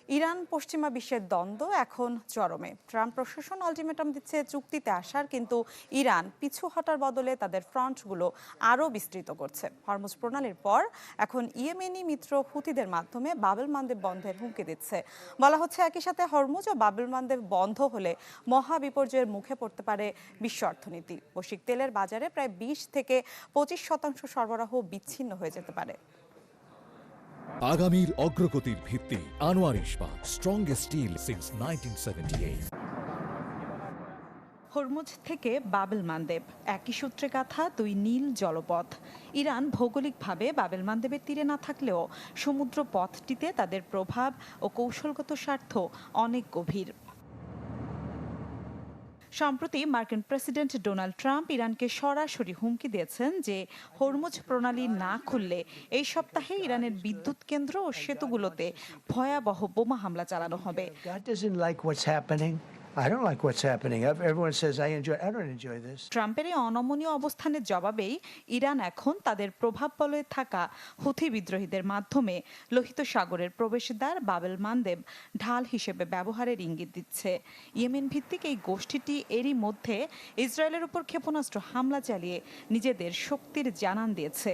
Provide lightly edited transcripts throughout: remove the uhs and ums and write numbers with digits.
Iran পশ্চিমা বিশ্বের দ্বন্দ্ব এখন চরমে। ট্রাম্প প্রশাসন আলটিমেটাম দিচ্ছে চুক্তিতে আসার, কিন্তু ইরান পিছু হটার বদলে তাদের ফ্রন্টগুলো আরও বিস্তৃত করছে। হরমুজ প্রণালীর পর এখন ইয়েমেনি মিত্র হুতিদের মাধ্যমে বাবেল মানদেব বন্ধের হুমকি দিচ্ছে। বলা হচ্ছে একই সাথে হরমুজ ও বাবেল মানদেব বন্ধ হলে মহা বিপর্যয়ের মুখে পড়তে পারে বিশ্ব অর্থনীতি। বৈশ্বিক তেলের বাজারে প্রায় 20 থেকে 25% সরবরাহ বিচ্ছিন্ন হয়ে যেতে পারে। আগামীর অগ্রগতির ভিত্তি আনোয়ার ইস্পাত, স্ট্রংগেস্ট স্টিল সিন্স 1978। হরমুজ থেকে বাবেল মানদেব, একই সূত্রে গাঁথা দুই নীল জলপথ। ইরান ভৌগোলিকভাবে বাবেল মানদেবের তীরে না থাকলেও সমুদ্র পথটিতে তাদের প্রভাব ও কৌশলগত স্বার্থ অনেক গভীর। সম্প্রতি মার্কিন প্রেসিডেন্ট ডোনাল্ড ট্রাম্প ইরানকে সরাসরি হুমকি দিয়েছেন যে হরমুজ প্রণালী না খুললে এই সপ্তাহে ইরানের বিদ্যুৎ কেন্দ্র ও সেতুগুলোতে ভয়াবহ বোমা হামলা চালানো হবে। ট্রাম্পের এই অনমনীয় অবস্থানের জবাবেই ইরান এখন তাদের প্রভাব বলয়ে থাকা হুথি বিদ্রোহীদের মাধ্যমে লোহিত সাগরের প্রবেশদ্বার বাবেল মানদেব ঢাল হিসেবে ব্যবহারের ইঙ্গিত দিচ্ছে। ইয়েমেন ভিত্তিক এই গোষ্ঠীটি এরই মধ্যে ইসরায়েলের উপর ক্ষেপণাস্ত্র হামলা চালিয়ে নিজেদের শক্তির জানান দিয়েছে।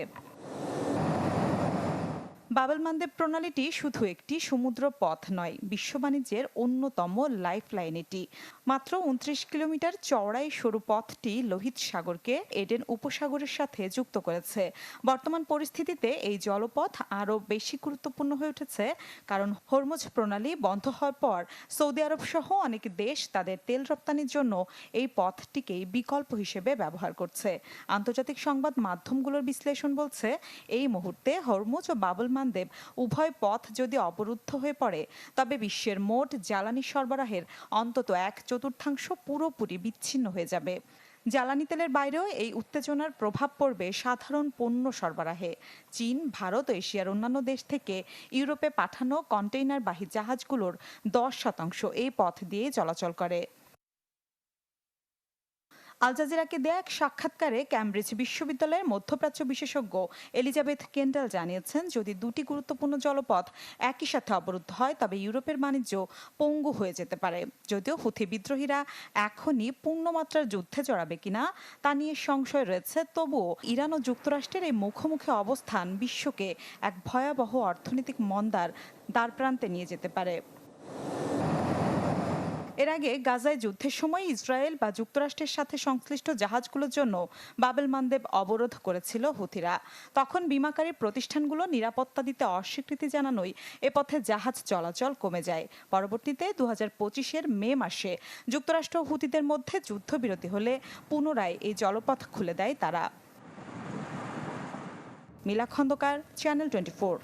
বাবেল মানদেব প্রণালীটি শুধু একটি সমুদ্র পথ নয়, বিশ্ব বাণিজ্যের অন্যতম লাইফলাইন এটি। মাত্র 29 কিলোমিটার চওড়া এই সরু পথটি লোহিত সাগরকে এডেন উপসাগরের সাথে যুক্ত করেছে। বর্তমান পরিস্থিতিতে এই জলপথ আরও বেশি গুরুত্বপূর্ণ হয়ে উঠেছে, কারণ হরমুজ প্রণালী বন্ধ হওয়ার পর সৌদি আরব সহ অনেক দেশ তাদের তেল রপ্তানির জন্য এই পথটিকেই বিকল্প হিসেবে ব্যবহার করছে। আন্তর্জাতিক সংবাদ মাধ্যমগুলোর বিশ্লেষণ বলছে, এই মুহূর্তে হরমুজ ও বাবেল মানদেব উভয় পথ যদি অবরুদ্ধ হয়ে পড়ে, তবে বিশ্বের মোট জ্বালানি সরবরাহের অন্তত 1/4 পুরোপুরি বিচ্ছিন্ন হয়ে যাবে। জ্বালানি তেলের বাইরেও এই উত্তেজনার প্রভাব পড়বে সাধারণ পণ্য সরবরাহে। চীন, ভারত ও এশিয়ার অন্যান্য দেশ থেকে ইউরোপে পাঠানো কন্টেইনারবাহী জাহাজগুলোর 10% এই পথ দিয়ে চলাচল করে। আল জাজিরাকে দেয়া এক সাক্ষাৎকারে ক্যামব্রিজ বিশ্ববিদ্যালয়ের মধ্যপ্রাচ্য বিশেষজ্ঞ এলিজাবেথ কেন্ডাল জানিয়েছেন, যদি দুটি গুরুত্বপূর্ণ জলপথ একই সাথে অবরুদ্ধ হয় তবে ইউরোপের বাণিজ্য পঙ্গু হয়ে যেতে পারে। যদিও হুথি বিদ্রোহীরা এখনই পূর্ণমাত্রার যুদ্ধে জড়াবে কিনা তা নিয়ে সংশয় রয়েছে, তবুও ইরান ও যুক্তরাষ্ট্রের এই মুখোমুখি অবস্থান বিশ্বকে এক ভয়াবহ অর্থনৈতিক মন্দার দ্বারপ্রান্তে নিয়ে যেতে পারে। এর আগে গাজায় যুদ্ধের সময় ইসরায়েল বা যুক্তরাষ্ট্রের সাথে সংশ্লিষ্ট জাহাজগুলোর জন্য বাবেল মানদেব অবরোধ করেছিল হুথিরা। তখন বিমাকারী প্রতিষ্ঠানগুলো নিরাপত্তা দিতে অস্বীকৃতি জানানোয় এ পথে জাহাজ চলাচল কমে যায়। পরবর্তীতে 2025-এর মে মাসে যুক্তরাষ্ট্র ও হুথিদের মধ্যে যুদ্ধবিরতি হলে পুনরায় এই জলপথ খুলে দেয় তারা। মিলা খন্দকার, চ্যানেল 24।